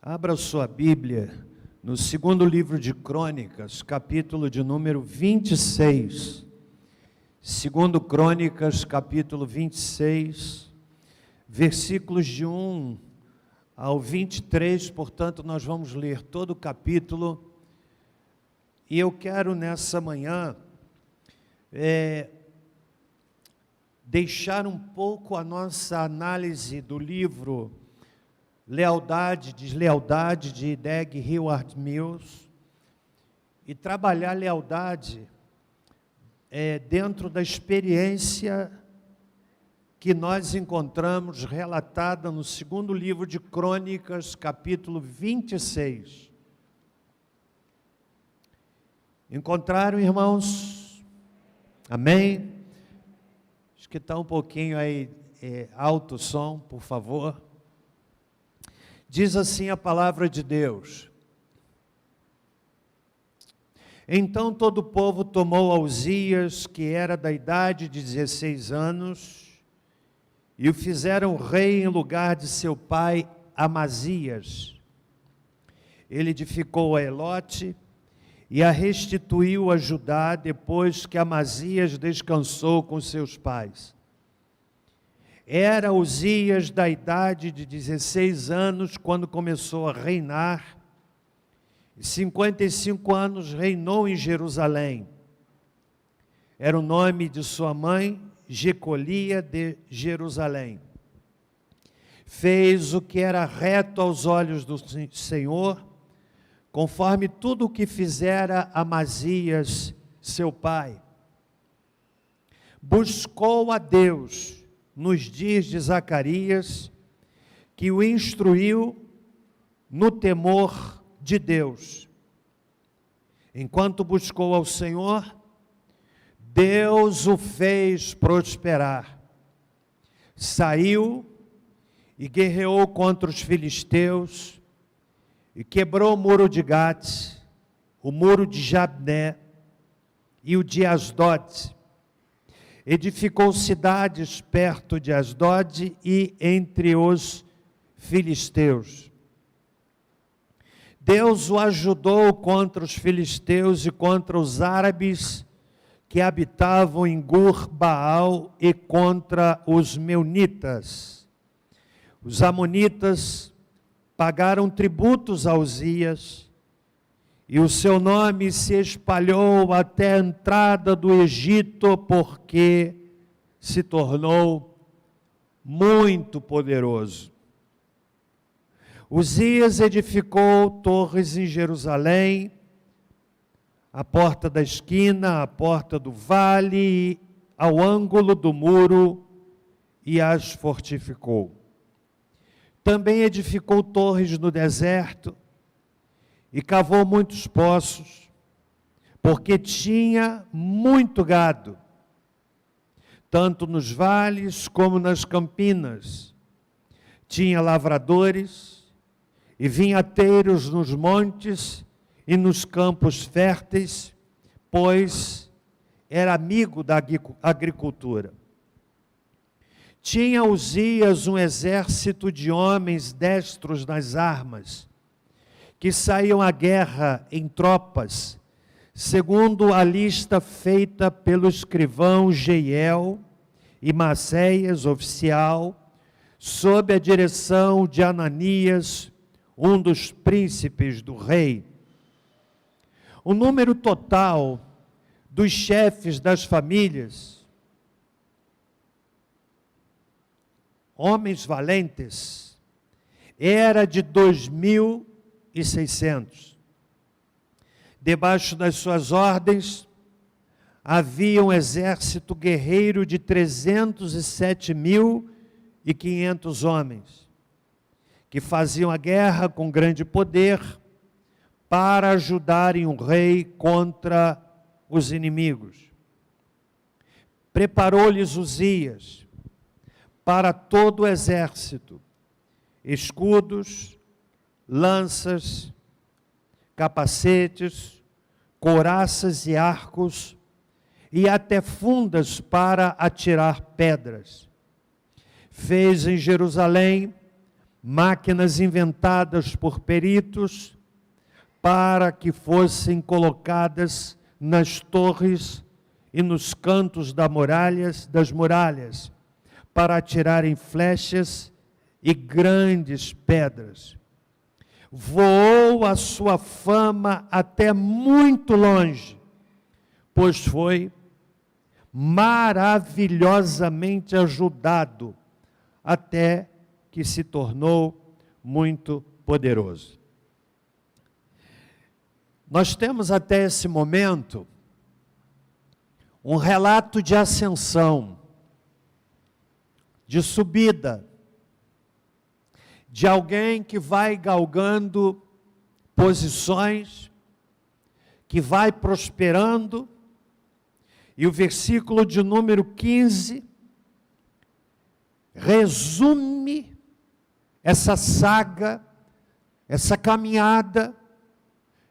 Abra sua Bíblia no segundo livro de Crônicas, capítulo de número 26. Segundo Crônicas, capítulo 26, versículos de 1 ao 23, portanto, nós vamos ler todo o capítulo. E eu quero nessa manhã deixar um pouco a nossa análise do livro Lealdade, Deslealdade, de Dag Heward-Mills, e trabalhar lealdade dentro da experiência que nós encontramos relatada no segundo livro de Crônicas, capítulo 26. Encontraram, irmãos? Amém? Acho que está um pouquinho aí alto o som, por favor. Diz assim a palavra de Deus: Então todo o povo tomou a Uzias, que era da idade de 16 anos, e o fizeram rei em lugar de seu pai Amazias. Ele edificou a Elote e a restituiu a Judá depois que Amazias descansou com seus pais. Era Uzias da idade de 16 anos quando começou a reinar, e 55 anos reinou em Jerusalém. Era o nome de sua mãe, Jecolia de Jerusalém. Fez o que era reto aos olhos do Senhor, conforme tudo o que fizera Amazias, seu pai. Buscou a Deus nos dias de Zacarias, que o instruiu no temor de Deus. Enquanto buscou ao Senhor, Deus o fez prosperar. Saiu e guerreou contra os filisteus, e quebrou o muro de Gate, o muro de Jabné e o de Asdod. Edificou cidades perto de Asdod e entre os filisteus. Deus o ajudou contra os filisteus e contra os árabes que habitavam em Gur-Baal e contra os meunitas. Os amonitas pagaram tributos a Uzias, e o seu nome se espalhou até a entrada do Egito, porque se tornou muito poderoso. Uzias edificou torres em Jerusalém, a porta da esquina, a porta do vale, ao ângulo do muro, e as fortificou. Também edificou torres no deserto, e cavou muitos poços, porque tinha muito gado, tanto nos vales como nas campinas. Tinha lavradores e vinhateiros nos montes e nos campos férteis, pois era amigo da agricultura. Tinha Uzias um exército de homens destros nas armas, que saíam à guerra em tropas, segundo a lista feita pelo escrivão Jeiel e Maceias, oficial, sob a direção de Ananias, um dos príncipes do rei. O número total dos chefes das famílias, homens valentes, era de 2.600. Debaixo das suas ordens, havia um exército guerreiro de 307.500 homens, que faziam a guerra com grande poder para ajudarem o rei contra os inimigos. Preparou-lhes Uzias para todo o exército escudos, lanças, capacetes, couraças e arcos, e até fundas para atirar pedras. Fez em Jerusalém máquinas inventadas por peritos para que fossem colocadas nas torres e nos cantos das muralhas, para atirarem flechas e grandes pedras. Voou a sua fama até muito longe, pois foi maravilhosamente ajudado, até que se tornou muito poderoso. Nós temos até esse momento um relato de ascensão, de subida, de alguém que vai galgando posições, que vai prosperando, e o versículo de número 15 resume essa saga, essa caminhada,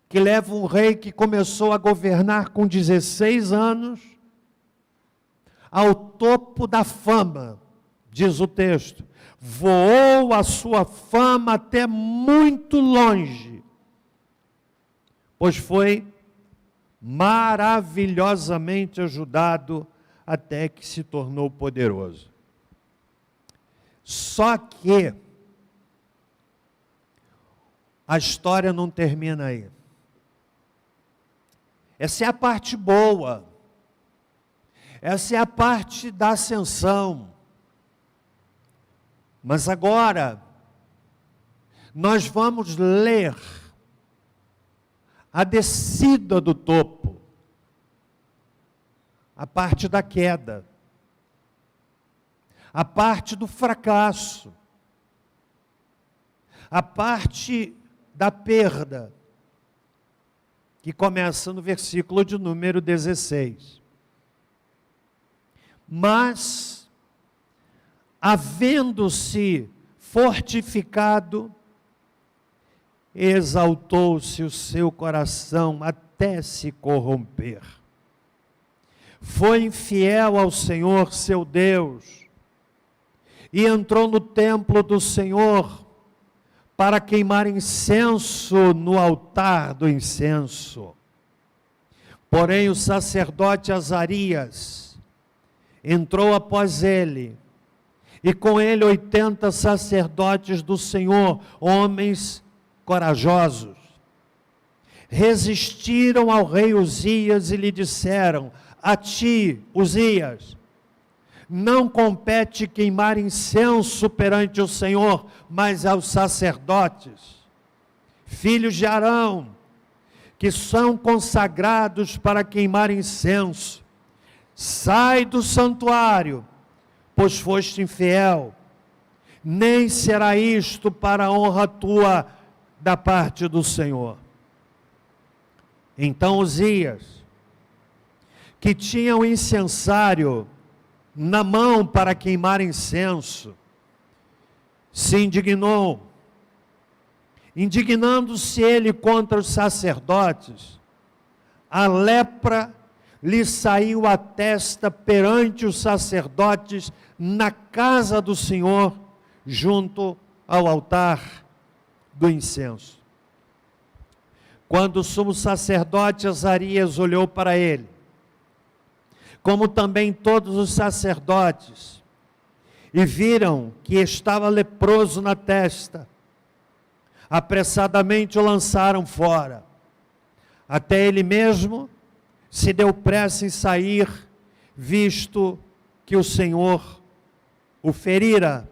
que leva um rei que começou a governar com 16 anos, ao topo da fama, diz o texto. Voou a sua fama até muito longe, pois foi maravilhosamente ajudado até que se tornou poderoso. Só que a história não termina aí. Essa é a parte boa. Essa é a parte da ascensão. Mas agora, nós vamos ler a descida do topo, a parte da queda, a parte do fracasso, a parte da perda, que começa no versículo de número 16. Mas, havendo-se fortificado, exaltou-se o seu coração até se corromper. Foi infiel ao Senhor seu Deus, e entrou no templo do Senhor para queimar incenso no altar do incenso. Porém o sacerdote Azarias entrou após ele, e com ele 80 sacerdotes do Senhor, homens corajosos. Resistiram ao rei Uzias e lhe disseram: a ti, Uzias, não compete queimar incenso perante o Senhor, mas aos sacerdotes, filhos de Arão, que são consagrados para queimar incenso. Sai do santuário, pois foste infiel, nem será isto para a honra tua da parte do Senhor. Então Uzias, que tinha o incensário na mão para queimar incenso, se indignou. Indignando-se ele contra os sacerdotes, a lepra lhe saiu à testa perante os sacerdotes na casa do Senhor, junto ao altar do incenso. Quando o sumo sacerdote Azarias olhou para ele, como também todos os sacerdotes, e viram que estava leproso na testa, apressadamente o lançaram fora. Até ele mesmo se deu pressa em sair, visto que o Senhor o ferira.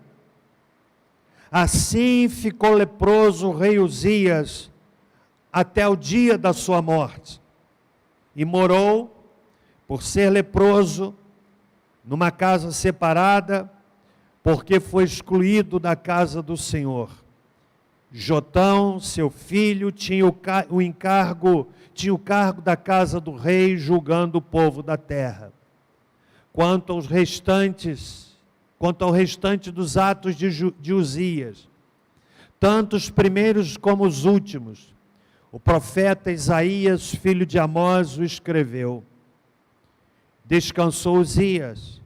Assim ficou leproso o rei Uzias até o dia da sua morte, e morou, por ser leproso, numa casa separada, porque foi excluído da casa do Senhor. Jotão, seu filho, tinha o cargo da casa do rei, julgando o povo da terra. Quanto ao restante dos atos de Uzias, tanto os primeiros como os últimos, o profeta Isaías, filho de Amós, o escreveu. Descansou Uzias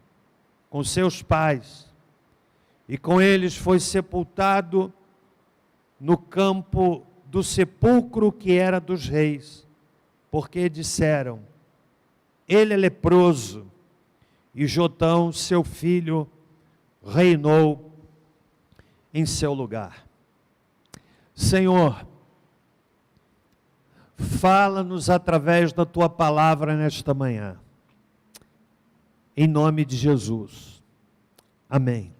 com seus pais, e com eles foi sepultado no campo do sepulcro que era dos reis, porque disseram: ele é leproso, e Jotão, seu filho, reinou em seu lugar. Senhor, fala-nos através da tua palavra nesta manhã, em nome de Jesus. Amém.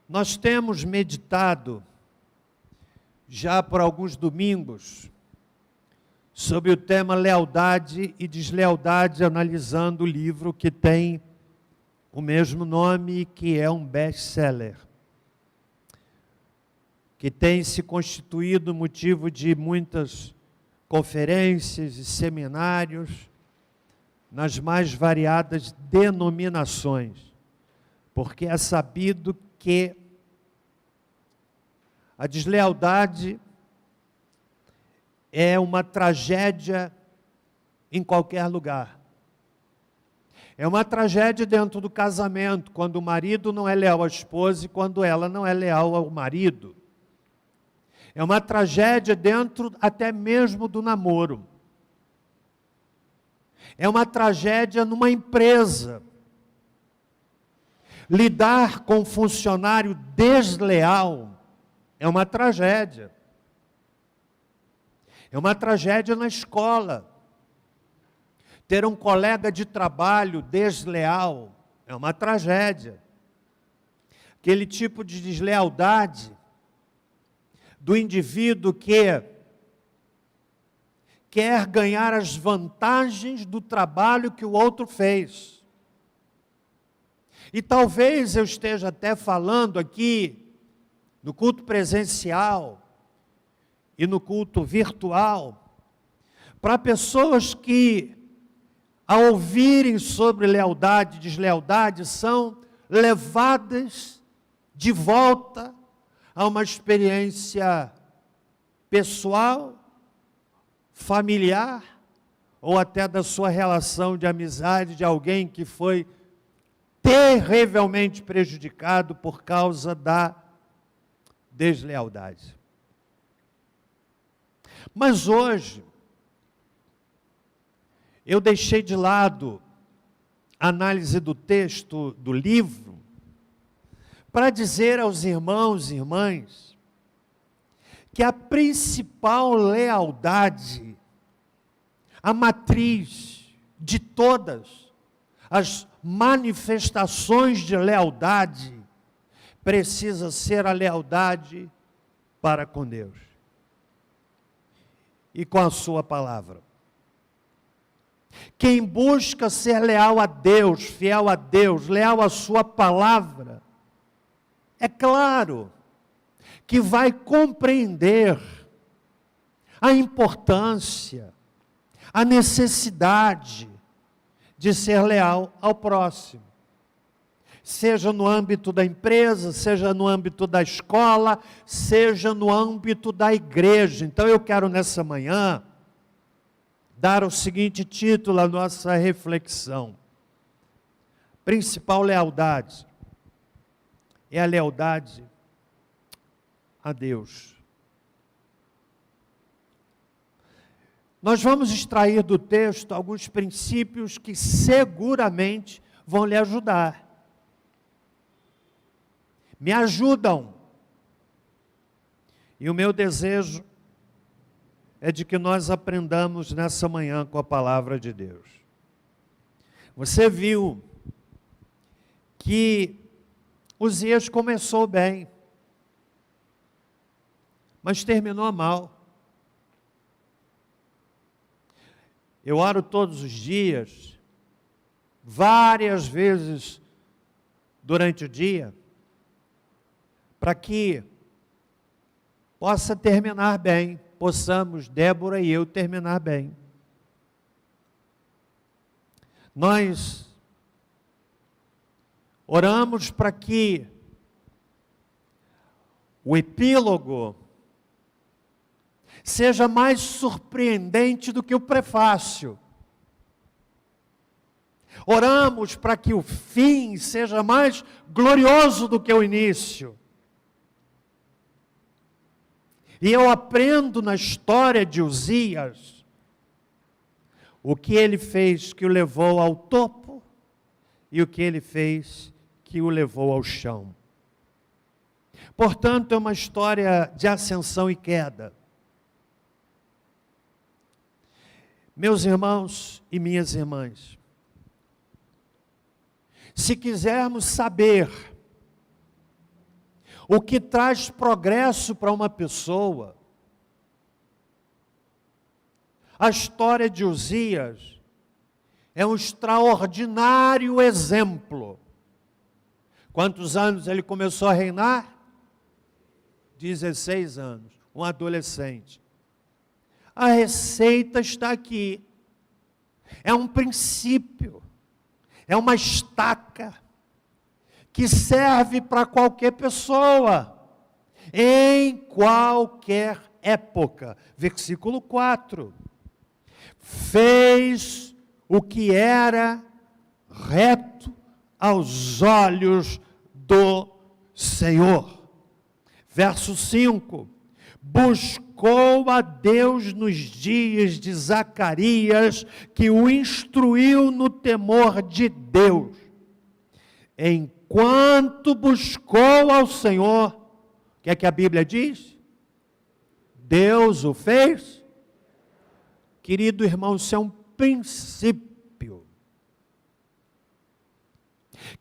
Nós temos meditado, já por alguns domingos, sobre o tema lealdade e deslealdade, analisando o livro que tem o mesmo nome, que é um best-seller, que tem se constituído motivo de muitas conferências e seminários nas mais variadas denominações, porque é sabido que a deslealdade é uma tragédia em qualquer lugar. É uma tragédia dentro do casamento, quando o marido não é leal à esposa e quando ela não é leal ao marido. É uma tragédia dentro até mesmo do namoro. É uma tragédia numa empresa. Lidar com um funcionário desleal é uma tragédia. É uma tragédia na escola. Ter um colega de trabalho desleal é uma tragédia. Aquele tipo de deslealdade do indivíduo que quer ganhar as vantagens do trabalho que o outro fez. E talvez eu esteja até falando aqui, no culto presencial e no culto virtual, para pessoas que, ao ouvirem sobre lealdade e deslealdade, são levadas de volta a uma experiência pessoal, familiar, ou até da sua relação de amizade de alguém que foi terrivelmente prejudicado por causa da deslealdade. Mas hoje, eu deixei de lado a análise do texto do livro para dizer aos irmãos e irmãs que a principal lealdade, a matriz de todas as manifestações de lealdade, precisa ser a lealdade para com Deus e com a sua palavra. Quem busca ser leal a Deus, fiel a Deus, leal à sua palavra, é claro que vai compreender a importância, a necessidade de ser leal ao próximo. Seja no âmbito da empresa, seja no âmbito da escola, seja no âmbito da igreja. Então eu quero nessa manhã dar o seguinte título à nossa reflexão: principal lealdade é a lealdade a Deus. Nós vamos extrair do texto alguns princípios que seguramente vão lhe ajudar. Me ajudam. E o meu desejo é de que nós aprendamos nessa manhã com a palavra de Deus. Você viu que Uzias começou bem, mas terminou mal. Eu oro todos os dias, várias vezes durante o dia, para que possa terminar bem, possamos, Débora e eu, terminar bem. Nós oramos para que o epílogo seja mais surpreendente do que o prefácio. Oramos para que o fim seja mais glorioso do que o início. E eu aprendo na história de Uzias o que ele fez que o levou ao topo e o que ele fez que o levou ao chão. Portanto, é uma história de ascensão e queda. Meus irmãos e minhas irmãs, se quisermos saber o que traz progresso para uma pessoa, a história de Uzias é um extraordinário exemplo. Quantos anos ele começou a reinar? 16 anos, um adolescente. A receita está aqui. É um princípio, é uma estaca que serve para qualquer pessoa, em qualquer época. Versículo 4. Fez o que era reto aos olhos do Senhor. Verso 5. Buscou a Deus nos dias de Zacarias, que o instruiu no temor de Deus. Enquanto buscou ao Senhor, o que é que a Bíblia diz? Deus o fez. Querido irmão, isso é um princípio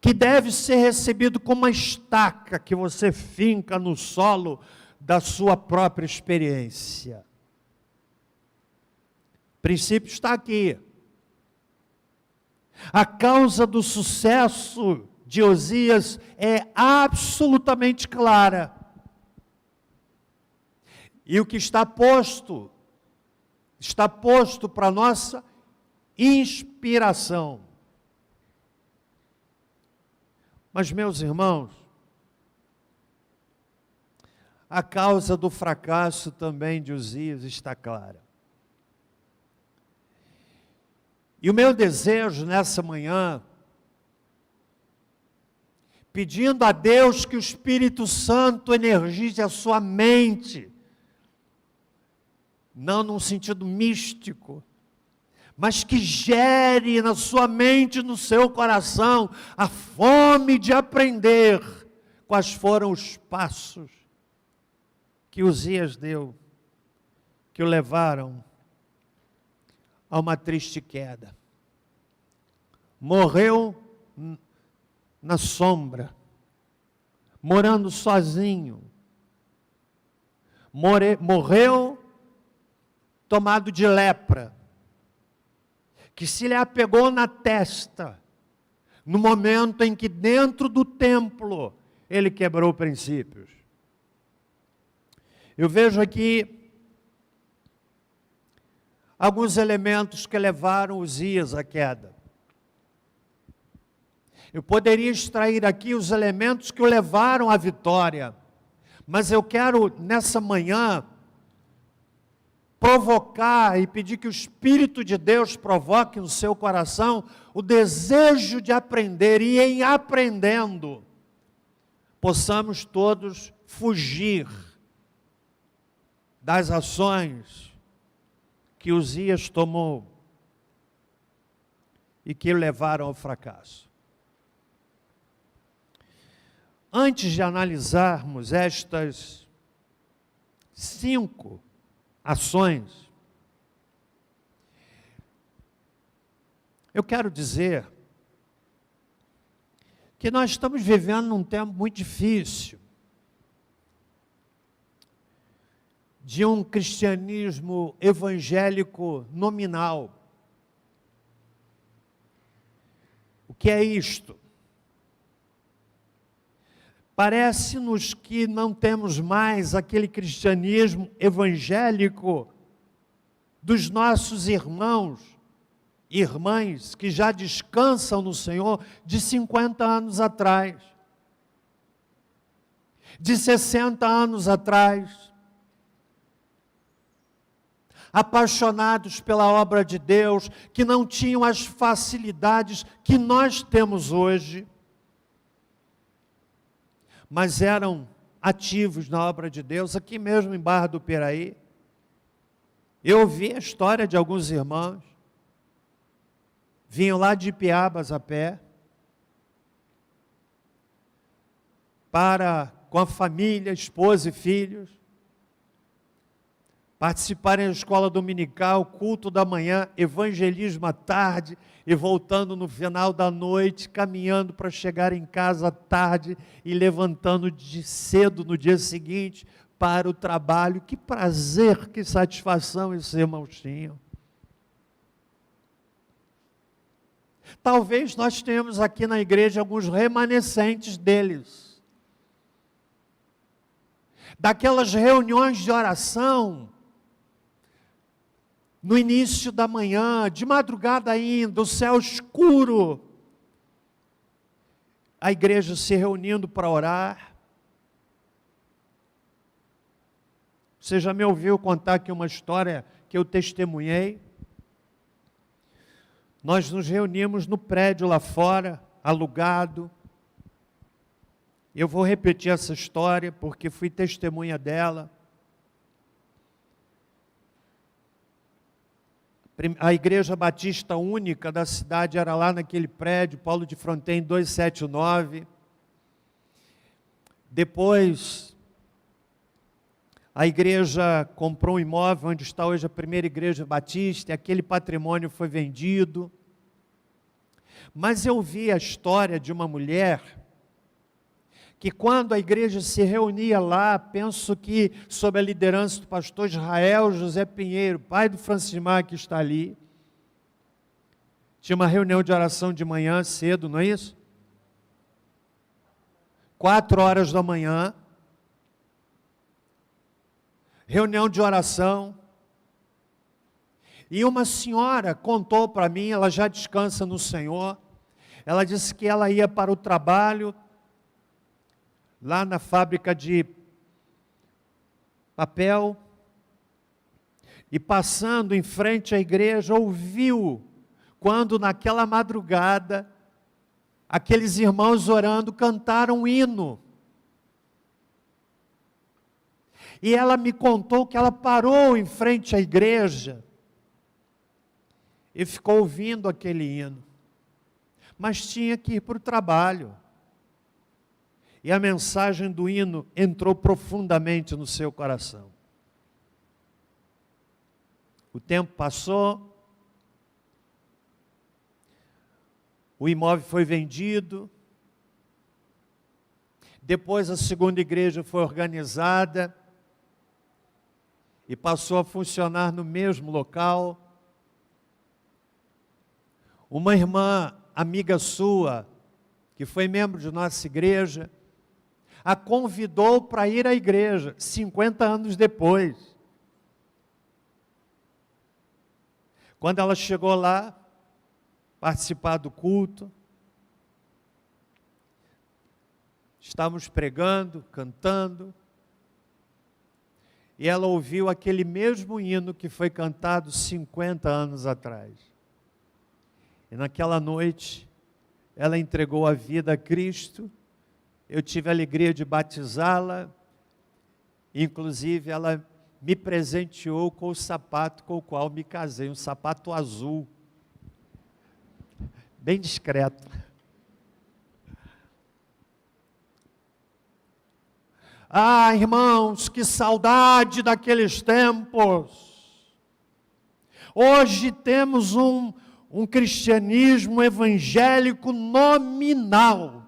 que deve ser recebido como uma estaca que você finca no solo da sua própria experiência. O princípio está aqui. A causa do sucesso de Uzias é absolutamente clara. E o que está posto para nossa inspiração. Mas, meus irmãos, a causa do fracasso também de Uzias está clara. E o meu desejo nessa manhã, pedindo a Deus que o Espírito Santo energize a sua mente, não num sentido místico, mas que gere na sua mente e no seu coração a fome de aprender quais foram os passos que Uzias deu, que o levaram a uma triste queda. Morreu na sombra, morando sozinho. Morreu tomado de lepra, que se lhe apegou na testa, no momento em que dentro do templo ele quebrou princípios. Eu vejo aqui alguns elementos que levaram Uzias à queda. Eu poderia extrair aqui os elementos que o levaram à vitória, mas eu quero, nessa manhã, provocar e pedir que o Espírito de Deus provoque no seu coração o desejo de aprender, e em aprendendo, possamos todos fugir das ações que Uzias tomou e que o levaram ao fracasso. Antes de analisarmos estas 5 ações, eu quero dizer que nós estamos vivendo num tempo muito difícil, de um cristianismo evangélico nominal. O que é isto? Parece-nos que não temos mais aquele cristianismo evangélico dos nossos irmãos e irmãs que já descansam no Senhor de 50 anos atrás, de 60 anos atrás, apaixonados pela obra de Deus, que não tinham as facilidades que nós temos hoje, mas eram ativos na obra de Deus, aqui mesmo em Barra do Piraí. Eu ouvi a história de alguns irmãos, vinham lá de Ipiabas a pé, com a família, esposa e filhos, participarem da escola dominical, culto da manhã, evangelismo à tarde, e voltando no final da noite, caminhando para chegar em casa à tarde e levantando de cedo no dia seguinte para o trabalho. Que prazer, que satisfação esses irmãos tinham. Talvez nós tenhamos aqui na igreja alguns remanescentes deles. Daquelas reuniões de oração, no início da manhã, de madrugada ainda, o céu escuro, a igreja se reunindo para orar. Você já me ouviu contar aqui uma história que eu testemunhei? Nós nos reunimos no prédio lá fora, alugado. Eu vou repetir essa história porque fui testemunha dela. A Igreja Batista Única da cidade era lá naquele prédio, Paulo de Fronten 279. Depois, a igreja comprou um imóvel onde está hoje a primeira igreja batista, e aquele patrimônio foi vendido. Mas eu vi a história de uma mulher que, quando a igreja se reunia lá, penso que sob a liderança do pastor Israel José Pinheiro, pai do Francimar que está ali, tinha uma reunião de oração de manhã cedo, não é isso? 4h da manhã, reunião de oração, e uma senhora contou para mim, ela já descansa no Senhor, ela disse que ela ia para o trabalho, lá na fábrica de papel, e passando em frente à igreja, ouviu, quando naquela madrugada, aqueles irmãos orando, cantaram um hino. E ela me contou que ela parou em frente à igreja, e ficou ouvindo aquele hino, mas tinha que ir para o trabalho. E a mensagem do hino entrou profundamente no seu coração. O tempo passou, o imóvel foi vendido, depois a segunda igreja foi organizada e passou a funcionar no mesmo local. Uma irmã, amiga sua, que foi membro de nossa igreja, a convidou para ir à igreja, 50 anos depois. Quando ela chegou lá, participar do culto, estávamos pregando, cantando, e ela ouviu aquele mesmo hino que foi cantado 50 anos atrás. E naquela noite, ela entregou a vida a Cristo. Eu tive a alegria de batizá-la, inclusive ela me presenteou com o sapato com o qual me casei, um sapato azul, bem discreto. Ah, irmãos, que saudade daqueles tempos! Hoje temos um cristianismo evangélico nominal.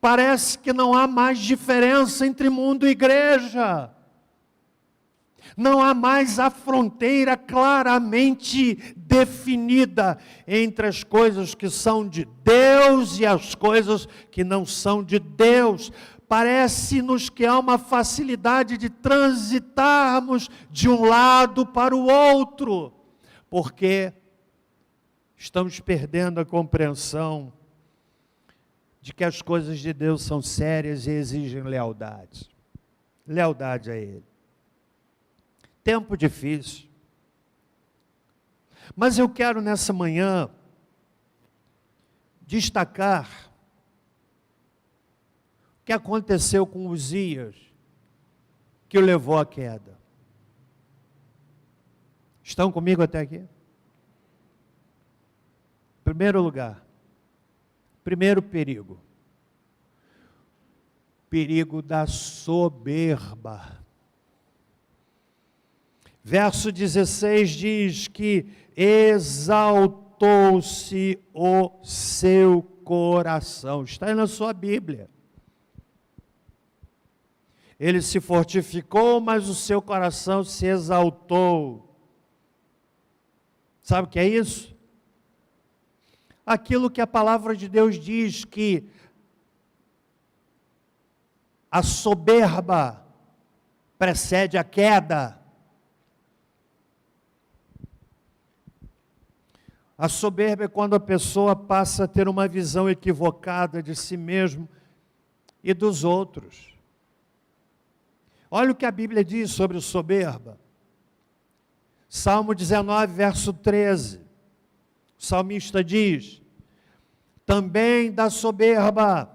Parece que não há mais diferença entre mundo e igreja. Não há mais a fronteira claramente definida entre as coisas que são de Deus e as coisas que não são de Deus. Parece-nos que há uma facilidade de transitarmos de um lado para o outro, porque estamos perdendo a compreensão de que as coisas de Deus são sérias e exigem lealdade. Lealdade a Ele. Tempo difícil. Mas eu quero nessa manhã destacar o que aconteceu com Uzias que o levou à queda? Estão comigo até aqui? Primeiro lugar, primeiro perigo. Perigo da soberba. Verso 16 diz que exaltou-se o seu coração. Está aí na sua Bíblia. Ele se fortificou, mas o seu coração se exaltou. Sabe o que é isso? Aquilo que a palavra de Deus diz que a soberba precede a queda. A soberba é quando a pessoa passa a ter uma visão equivocada de si mesmo e dos outros. Olha o que a Bíblia diz sobre soberba. Salmo 19, verso 13. O salmista diz: também da soberba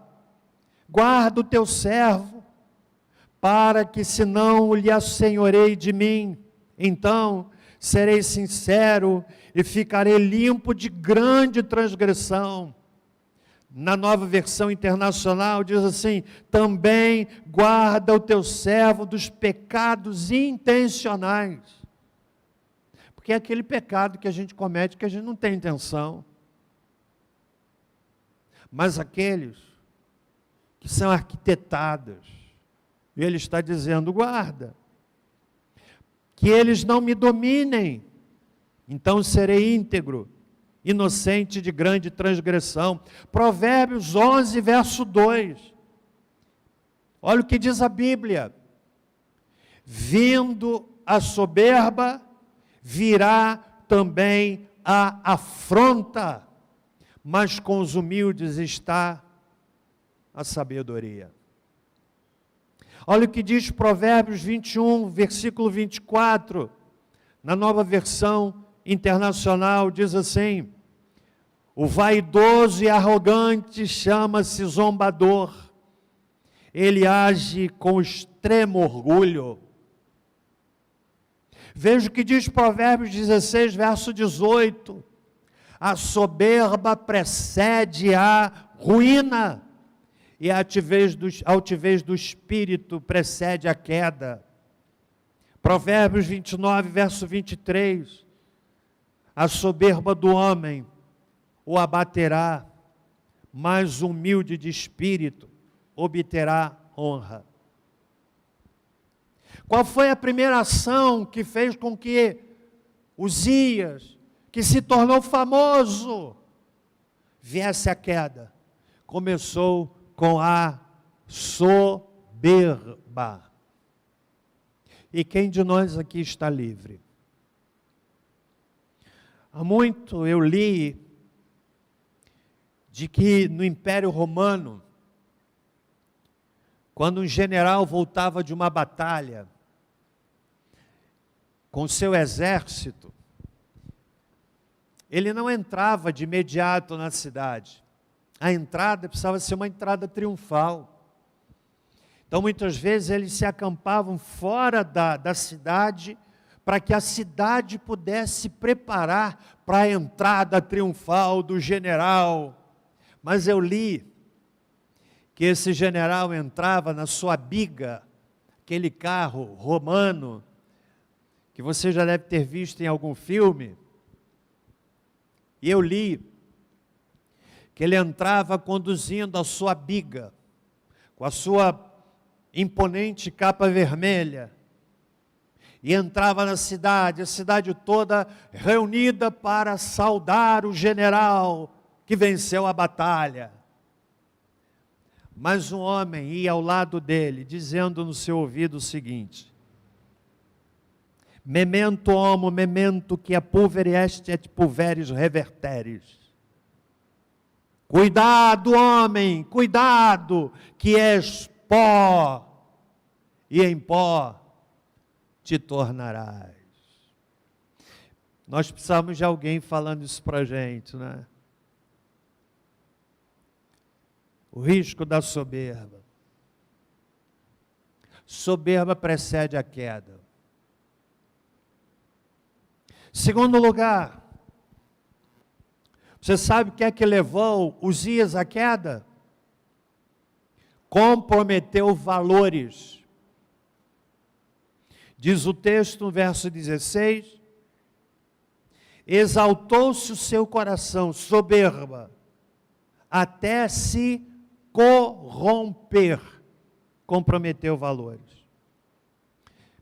guarda o teu servo, para que se não lhe assenhorei de mim, então serei sincero e ficarei limpo de grande transgressão. Na Nova Versão Internacional diz assim: também guarda o teu servo dos pecados intencionais. Porque é aquele pecado que a gente comete que a gente não tem intenção. Mas aqueles que são arquitetados, e ele está dizendo: guarda, que eles não me dominem, então serei íntegro, inocente de grande transgressão. Provérbios 11, verso 2. Olha o que diz a Bíblia: vindo a soberba, virá também a afronta, mas com os humildes está a sabedoria. Olha o que diz Provérbios 21, versículo 24, na Nova Versão Internacional, diz assim: o vaidoso e arrogante chama-se zombador, ele age com extremo orgulho. Veja o que diz Provérbios 16, verso 18: a soberba precede a ruína, e a altivez do espírito precede a queda. Provérbios 29, verso 23: a soberba do homem o abaterá, mas o humilde de espírito obterá honra. Qual foi a primeira ação que fez com que Uzias, que se tornou famoso, viesse a queda? Começou com a soberba. E quem de nós aqui está livre? Há muito eu li de que no Império Romano, quando um general voltava de uma batalha com seu exército, ele não entrava de imediato na cidade. A entrada precisava ser uma entrada triunfal. Então, muitas vezes, eles se acampavam fora da cidade, para que a cidade pudesse se preparar para a entrada triunfal do general. Mas eu li que esse general entrava na sua biga, aquele carro romano, que você já deve ter visto em algum filme, e eu li que ele entrava conduzindo a sua biga, com a sua imponente capa vermelha, e entrava na cidade, a cidade toda reunida para saudar o general que venceu a batalha. Mas um homem ia ao lado dele, dizendo no seu ouvido o seguinte: memento homo, memento que a pulvere est et pulveris reverteris. Cuidado, homem, cuidado, que és pó, e em pó te tornarás. Nós precisamos de alguém falando isso para a gente, né? O risco da soberba. Soberba precede a queda. Segundo lugar, você sabe o que é que levou Uzias à queda? Comprometeu valores. Diz o texto no verso 16, exaltou-se o seu coração, soberba, até se corromper, comprometeu valores.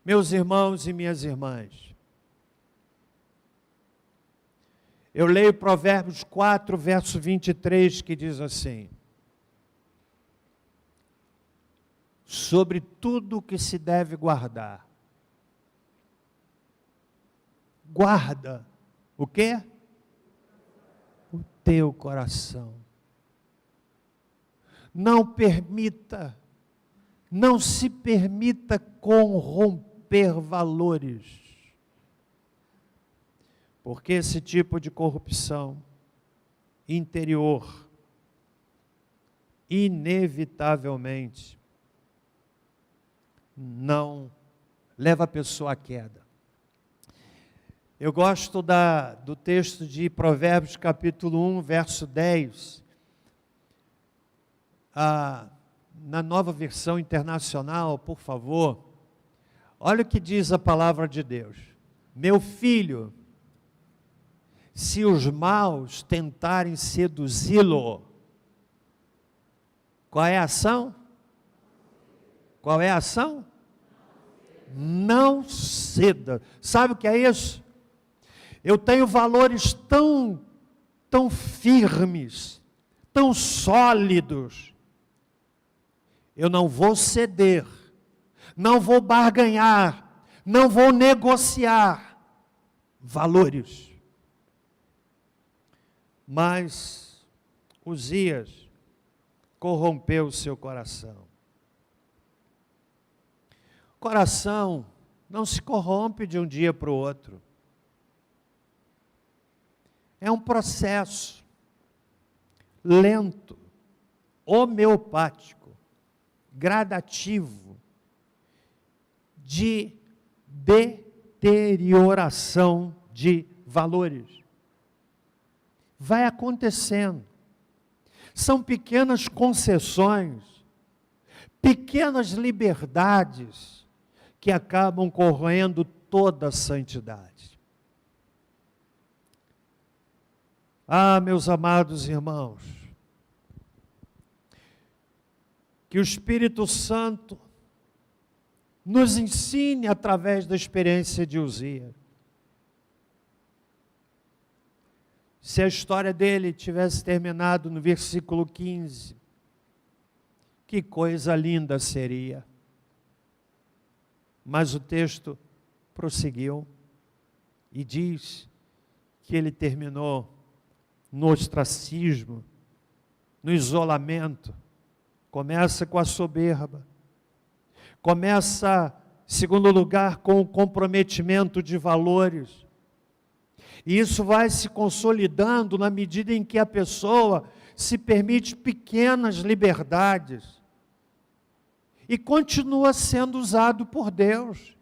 Meus irmãos e minhas irmãs, eu leio Provérbios 4, verso 23, que diz assim: sobre tudo que se deve guardar, guarda o quê? O teu coração. Não se permita corromper valores. Porque esse tipo de corrupção interior, inevitavelmente, não leva a pessoa à queda. Eu gosto do texto de Provérbios capítulo 1, verso 10, na nova versão internacional, por favor. Olha o que diz a palavra de Deus. Meu filho, se os maus tentarem seduzi-lo, qual é a ação? Qual é a ação? Não ceda. Sabe o que é isso? Eu tenho valores tão firmes, tão sólidos. Eu não vou ceder, não vou barganhar, não vou negociar valores. Mas Uzias corrompeu o seu coração. O coração não se corrompe de um dia para o outro. É um processo lento, homeopático, gradativo, de deterioração de valores. Vai acontecendo. São pequenas concessões, pequenas liberdades que acabam corroendo toda a santidade. Ah, meus amados irmãos, que o Espírito Santo nos ensine através da experiência de Uzias. Se a história dele tivesse terminado no versículo 15, que coisa linda seria. Mas o texto prosseguiu e diz que ele terminou no ostracismo, no isolamento. Começa com a soberba, começa, em segundo lugar, com o comprometimento de valores. E isso vai se consolidando na medida em que a pessoa se permite pequenas liberdades e continua sendo usado por Deus,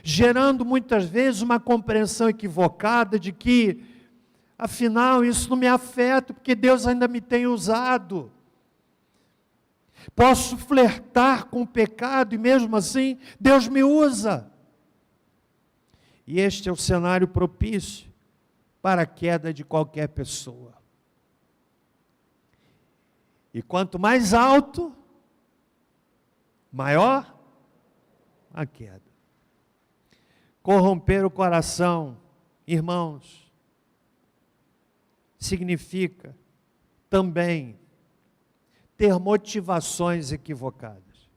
gerando muitas vezes uma compreensão equivocada de que, afinal, isso não me afeta, porque Deus ainda me tem usado. Posso flertar com o pecado e mesmo assim Deus me usa. E este é o cenário propício para a queda de qualquer pessoa. E quanto mais alto, maior a queda. Corromper o coração, irmãos, significa também ter motivações equivocadas.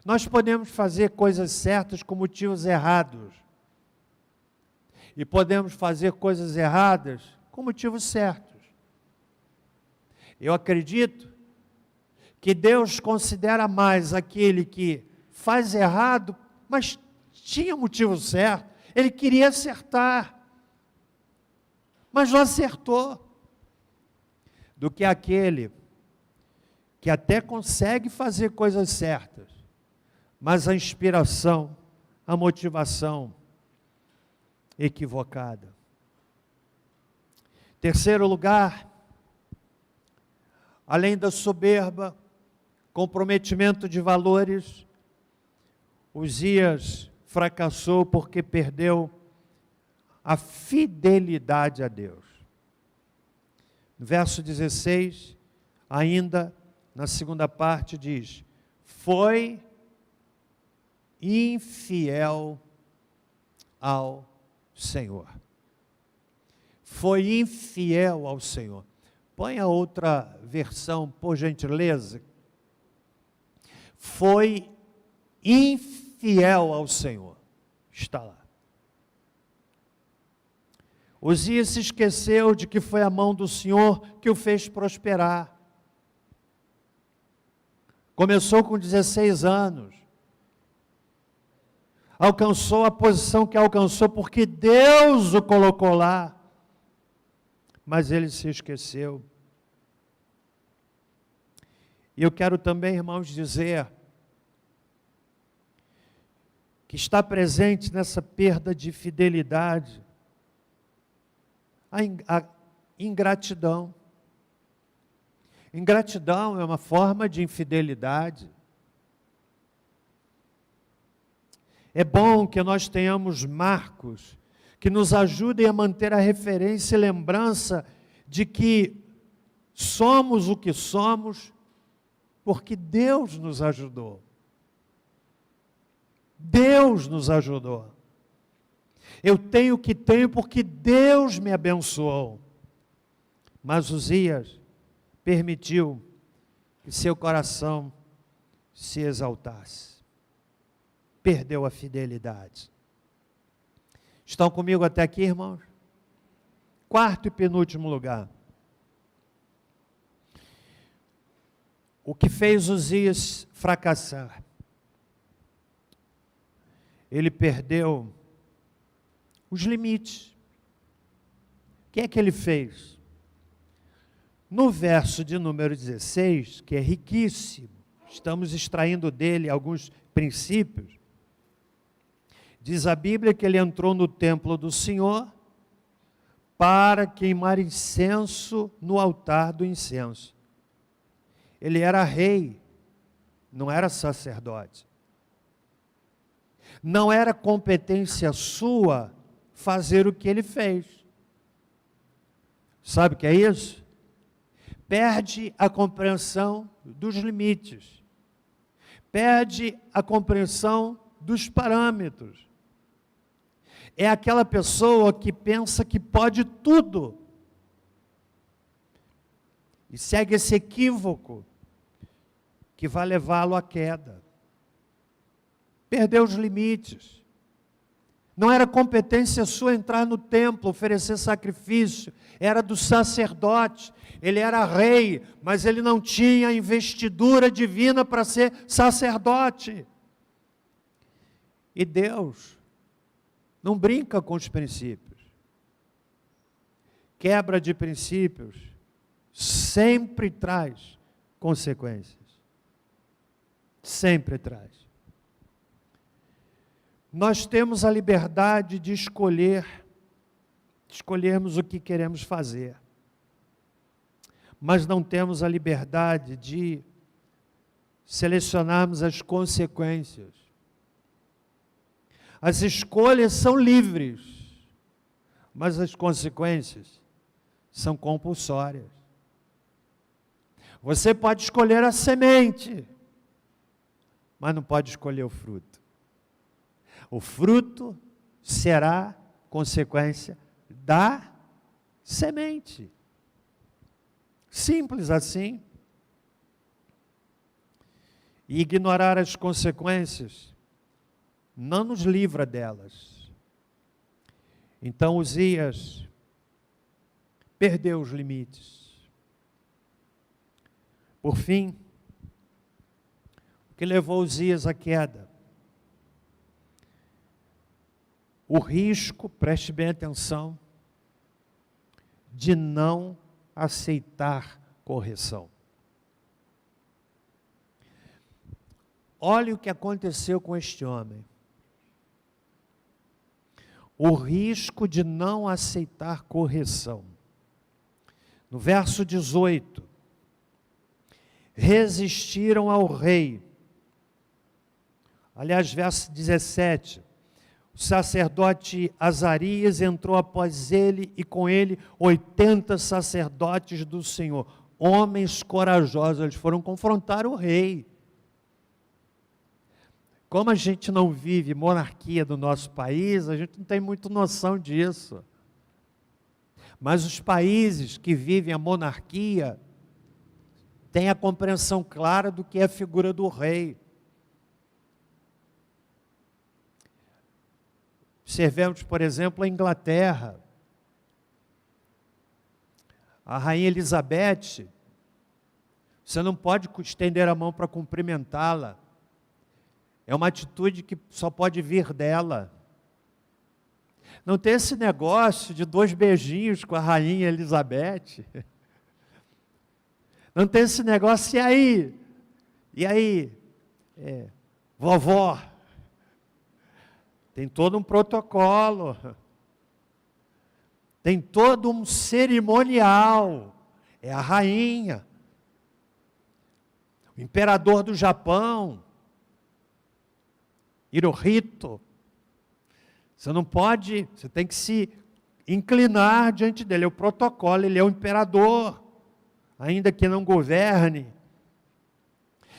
Nós podemos fazer coisas certas com motivos errados. E podemos fazer coisas erradas com motivos certos. Eu acredito que Deus considera mais aquele que faz errado, mas tinha motivo certo. Ele queria acertar, mas não acertou. Do que aquele que até consegue fazer coisas certas, mas a inspiração, a motivação equivocada. Terceiro lugar, além da soberba, comprometimento de valores, Uzias fracassou porque perdeu a fidelidade a Deus. No verso 16, ainda na segunda parte diz: foi infiel ao Senhor. Foi infiel ao Senhor. Põe a outra versão, por gentileza. Foi infiel ao Senhor. Está lá. Uzias se esqueceu de que foi a mão do Senhor que o fez prosperar. Começou com 16 anos. Alcançou a posição que alcançou porque Deus o colocou lá. Mas ele se esqueceu. E eu quero também, irmãos, dizer que está presente nessa perda de fidelidade a ingratidão. Ingratidão é uma forma de infidelidade. É bom que nós tenhamos marcos que nos ajudem a manter a referência e lembrança de que somos o que somos porque Deus nos ajudou. Deus nos ajudou. Eu tenho o que tenho porque Deus me abençoou. Mas Uzias permitiu que seu coração se exaltasse. Perdeu a fidelidade. Estão comigo até aqui, irmãos? Quarto e penúltimo lugar. O que fez Uzias fracassar? Ele perdeu os limites. O que é que ele fez? No verso de número 16, que é riquíssimo, estamos extraindo dele alguns princípios. Diz a Bíblia que ele entrou no templo do Senhor para queimar incenso no altar do incenso. Ele era rei, não era sacerdote. Não era competência sua fazer o que ele fez. Sabe o que é isso? Perde a compreensão dos limites. Perde a compreensão dos parâmetros. É aquela pessoa que pensa que pode tudo. E segue esse equívoco que vai levá-lo à queda. Perdeu os limites. Não era competência sua entrar no templo, oferecer sacrifício. Era do sacerdote. Ele era rei, mas ele não tinha investidura divina para ser sacerdote. E Deus não brinca com os princípios. Quebra de princípios sempre traz consequências. Sempre traz. Nós temos a liberdade de escolhermos o que queremos fazer. Mas não temos a liberdade de selecionarmos as consequências. As escolhas são livres, mas as consequências são compulsórias. Você pode escolher a semente, mas não pode escolher o fruto. O fruto será consequência da semente. Simples assim. E ignorar as consequências não nos livra delas. Então Uzias perdeu os limites. Por fim, o que levou Uzias à queda? O risco, preste bem atenção, de não aceitar correção. Olha o que aconteceu com este homem. O risco de não aceitar correção. No verso 18, resistiram ao rei. Aliás, verso 17, o sacerdote Azarias entrou após ele e com ele 80 sacerdotes do Senhor, homens corajosos, eles foram confrontar o rei. Como a gente não vive monarquia do nosso país, a gente não tem muito noção disso. Mas os países que vivem a monarquia têm a compreensão clara do que é a figura do rei. Observemos, por exemplo, a Inglaterra. A rainha Elizabeth, você não pode estender a mão para cumprimentá-la. É uma atitude que só pode vir dela. Não tem esse negócio de 2 beijinhos com a rainha Elizabeth. Não tem esse negócio, e aí? E aí? Vovó? Tem todo um protocolo. Tem todo um cerimonial. É a rainha. O imperador do Japão, Hirohito, você não pode, você tem que se inclinar diante dele, é o protocolo, ele é o imperador, ainda que não governe.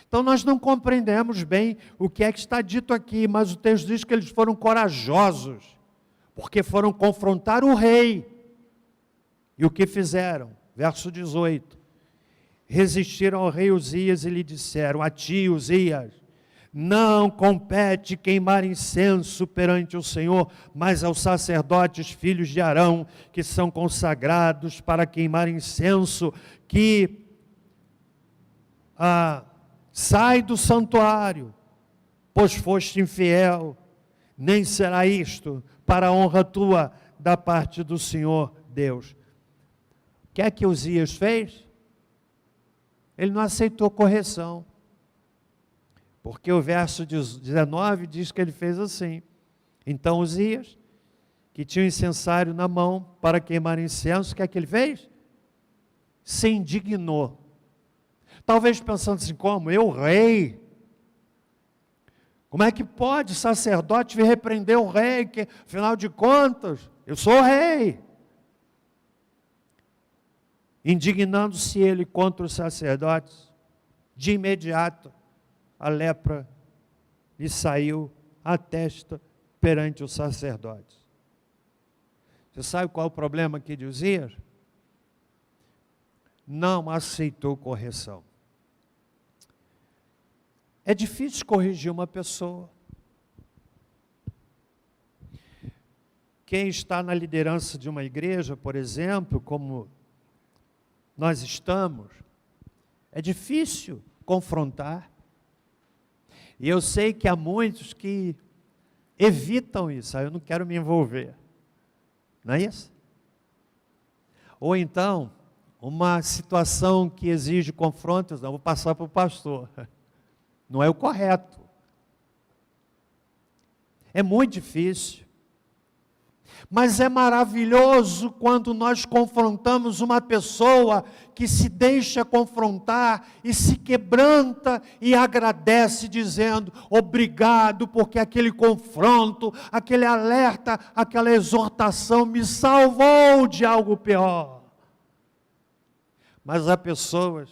Então nós não compreendemos bem o que é que está dito aqui, mas o texto diz que eles foram corajosos, porque foram confrontar o rei. E o que fizeram? Verso 18, resistiram ao rei Uzias e lhe disseram: a ti, Uzias, não compete queimar incenso perante o Senhor, mas aos sacerdotes, filhos de Arão, que são consagrados para queimar incenso, que sai do santuário, pois foste infiel, nem será isto para a honra tua da parte do Senhor Deus. O que é que Uzias fez? Ele não aceitou correção. Porque o verso 19 diz que ele fez assim. Então Uzias, que tinha um incensário na mão para queimar incenso, o que é que ele fez? Se indignou. Talvez pensando assim, como? Eu, rei? Como é que pode o sacerdote vir repreender o rei? Que, afinal de contas, eu sou rei. Indignando-se ele contra os sacerdotes, de imediato, a lepra lhe saiu à testa perante os sacerdotes. Você sabe qual é o problema aqui de Uzias? Não aceitou correção. É difícil corrigir uma pessoa. Quem está na liderança de uma igreja, por exemplo, como nós estamos, é difícil confrontar. E eu sei que há muitos que evitam isso. Eu não quero me envolver. Não é isso? Ou então, uma situação que exige confrontos, não, vou passar para o pastor. Não é o correto. É muito difícil. Mas é maravilhoso quando nós confrontamos uma pessoa que se deixa confrontar e se quebranta e agradece dizendo obrigado, porque aquele confronto, aquele alerta, aquela exortação me salvou de algo pior. Mas há pessoas,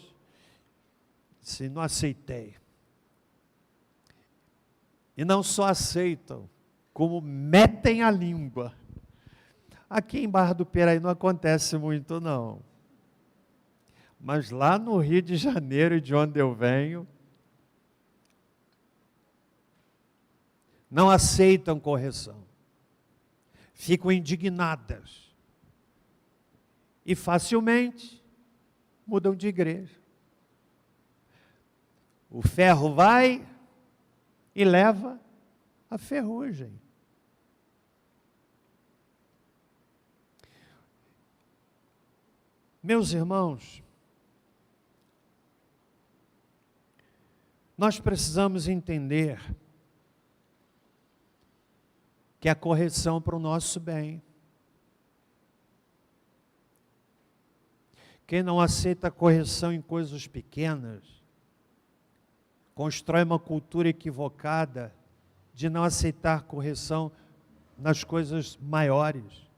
se não aceitei, e não só aceitam, como metem a língua. Aqui em Barra do Piraí não acontece muito, não. Mas lá no Rio de Janeiro, de onde eu venho, não aceitam correção. Ficam indignadas. E facilmente mudam de igreja. O ferro vai e leva a ferrugem. Meus irmãos, Nós precisamos entender que a correção é para o nosso bem. Quem não aceita a correção em coisas pequenas, constrói uma cultura equivocada de não aceitar correção nas coisas maiores.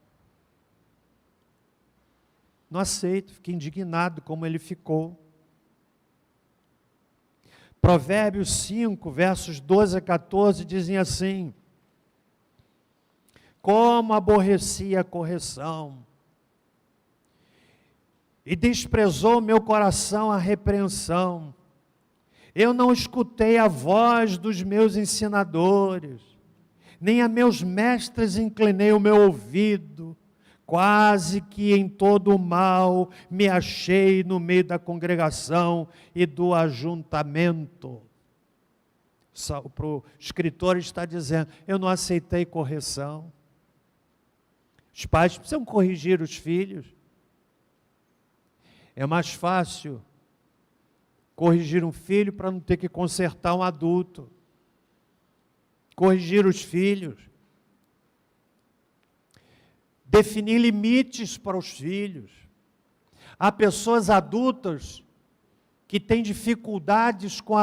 Não aceito, fica indignado como ele ficou. Provérbios 5, versos 12 a 14, dizem assim: como aborreci a correção, e desprezou meu coração a repreensão. Eu não escutei a voz dos meus ensinadores, nem a meus mestres inclinei o meu ouvido. Quase que em todo o mal me achei no meio da congregação e do ajuntamento. O escritor está dizendo, eu não aceitei correção. Os pais precisam corrigir os filhos. É mais fácil corrigir um filho para não ter que consertar um adulto. Corrigir os filhos. Definir limites para os filhos. Há pessoas adultas que têm dificuldades com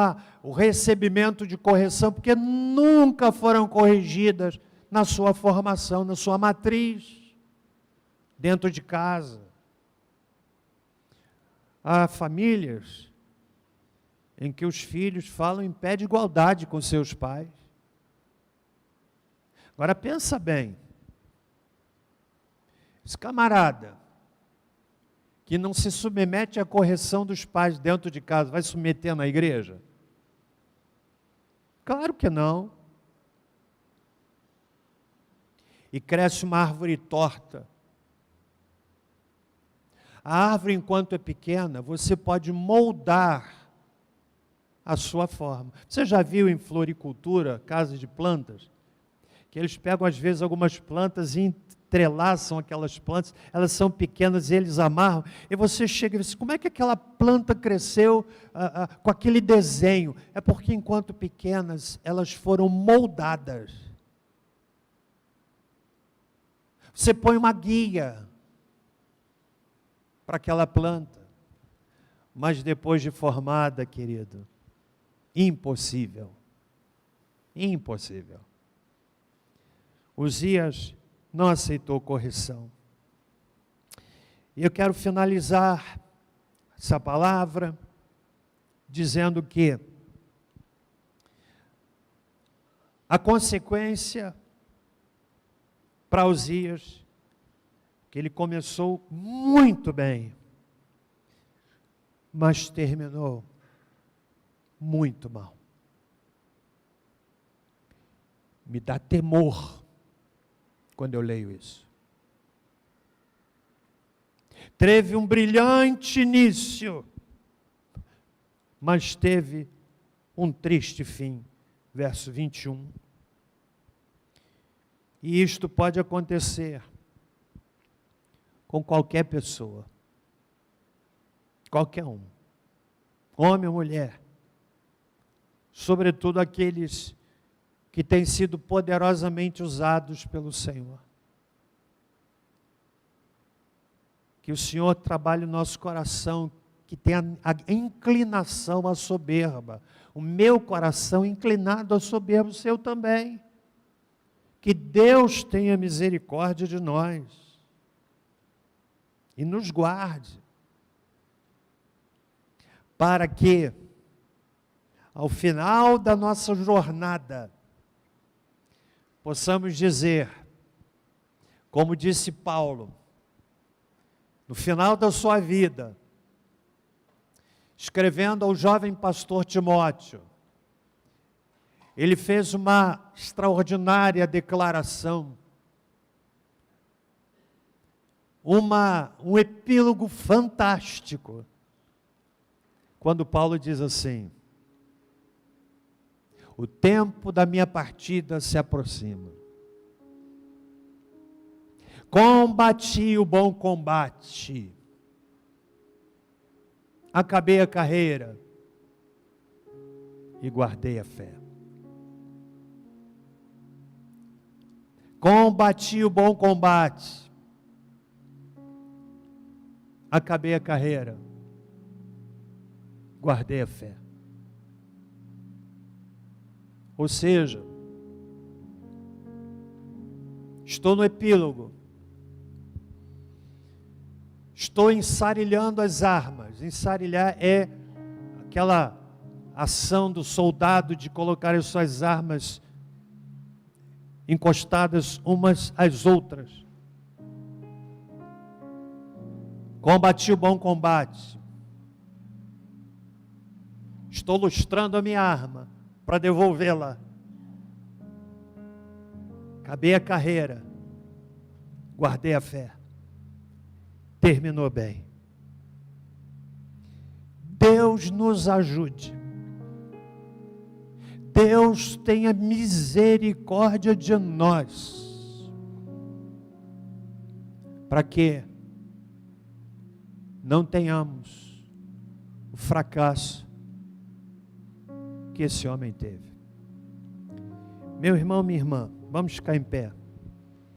o recebimento de correção, porque nunca foram corrigidas na sua formação, na sua matriz, dentro de casa. Há famílias em que os filhos falam em pé de igualdade com seus pais. Agora pensa bem, esse camarada que não se submete à correção dos pais dentro de casa, vai submeter na igreja? Claro que não. E cresce uma árvore torta. A árvore, enquanto é pequena, você pode moldar a sua forma. Você já viu em floricultura, casa de plantas, que eles pegam às vezes algumas plantas e entrelaçam aquelas plantas, elas são pequenas e eles amarram, e você chega e diz, como é que aquela planta cresceu com aquele desenho? É porque enquanto pequenas, elas foram moldadas. Você põe uma guia para aquela planta, mas depois de formada, querido, impossível. Impossível. Uzias não aceitou correção. E eu quero finalizar essa palavra dizendo que a consequência para Uzias, que ele começou muito bem, mas terminou muito mal. Me dá temor quando eu leio isso. Teve um brilhante início, mas teve um triste fim. Verso 21. E isto pode acontecer com qualquer pessoa. Qualquer um. Homem ou mulher. Sobretudo aqueles que têm sido poderosamente usados pelo Senhor. Que o Senhor trabalhe o nosso coração, que tenha a inclinação à soberba. O meu coração inclinado à soberba, o seu também. Que Deus tenha misericórdia de nós. E nos guarde. Para que, ao final da nossa jornada, possamos dizer, como disse Paulo, no final da sua vida, escrevendo ao jovem pastor Timóteo, ele fez uma extraordinária declaração, um epílogo fantástico, quando Paulo diz assim, o tempo da minha partida se aproxima. Combati o bom combate. Acabei a carreira. e guardei a fé. Combati o bom combate, acabei a carreira, guardei a fé. Ou seja, estou no epílogo, estou ensarilhando as armas. Ensarilhar é aquela ação do soldado de colocar as suas armas encostadas umas às outras. Combati o bom combate. Estou lustrando a minha arma para devolvê-la. Acabei a carreira. Guardei a fé. Terminou bem. Deus nos ajude. Deus tenha misericórdia de nós, para que não tenhamos o fracasso que esse homem teve. Meu irmão, minha irmã, vamos ficar em pé.